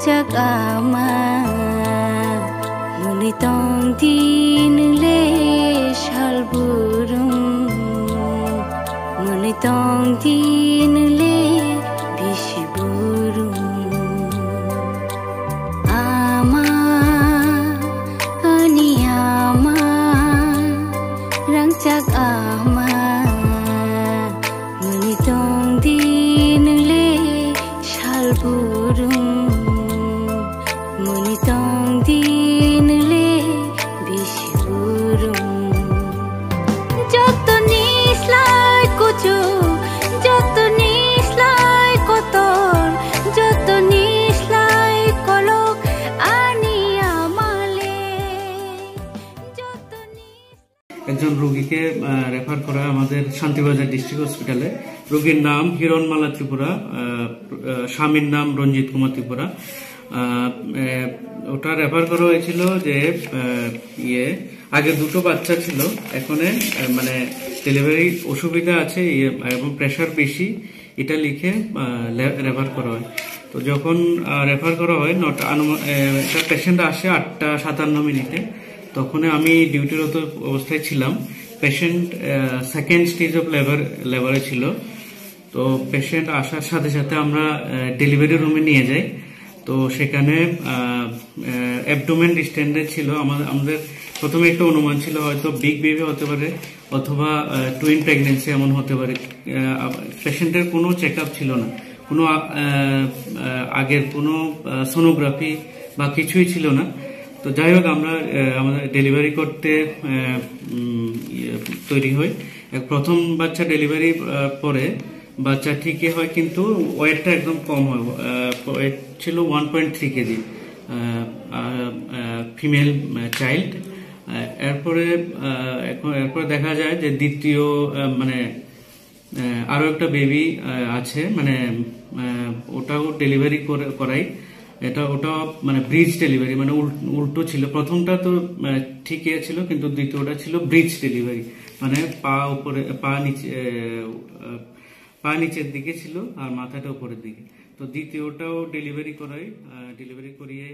ama munitong dinle shalburung munitong dinle bishiburung ama ani ama rangchak ama munitong dinle shalburung munitong dinle bishiburung joto nislai kuchu joto nislai kotor joto nislai kolok ani amale joto একজন রোগীকে refer করা আমাদের Shantibazar district হসপিটালে। রোগীর নাম হিরণমালা ত্রিপুরা, স্বামীর নাম রঞ্জিত কুমার ত্রিপুরা। ওটা রেফার করা হয়েছিল যে আগে দুটো বাচ্চা ছিল, এখন মানে ডেলিভারি অসুবিধা আছে এবং প্রেশার বেশি, এটা লিখে রেফার করা হয়। তো যখন রেফার করা হয় একটা পেশেন্ট আসে 8:57 তখন আমি ডিউটিরত অবস্থায় ছিলাম। পেশেন্ট সেকেন্ড স্টেজ অফ লেবারে ছিল। তো পেশেন্ট আসার সাথে সাথে আমরা ডেলিভারি রুমে নিয়ে যাই। তো সেখানে অ্যাবডোমেন ডিস্টেন্ডেড ছিল। আমাদের প্রথমে একটা অনুমান ছিল হয়তো বিগ বেবি হতে পারে অথবা টুইন প্রেগনেন্সি এমন হতে পারে। পেশেন্টের কোনো চেক আপ ছিল না, কোনো আগের কোনো সোনোগ্রাফি বা কিছুই ছিল না। তো যাই হোক, আমরা আমাদের ডেলিভারি করতে তৈরি হই। প্রথম বাচ্চা ডেলিভারি পরে বাচ্চা ঠিকই হয়, কিন্তু ওয়েটটা একদম কম হয়। ওয়েট ছিল 1.3 কেজি, ফিমেল চাইল্ড। এরপরে দেখা যায় যে দ্বিতীয় মানে আরো একটা বেবি আছে, মানে ওটাও ডেলিভারি করাই। ওটা মানে ব্রিজ ডেলিভারি, মানে উল্টো ছিল। প্রথমটা তো ঠিকই ছিল, কিন্তু দ্বিতীয়টা ছিল ব্রিজ ডেলিভারি, মানে পা নিচের দিকে ছিল আর মাথাটা উপরের দিকে। তো দ্বিতীয়টাও ডেলিভারি করাই, ডেলিভারি করিয়ে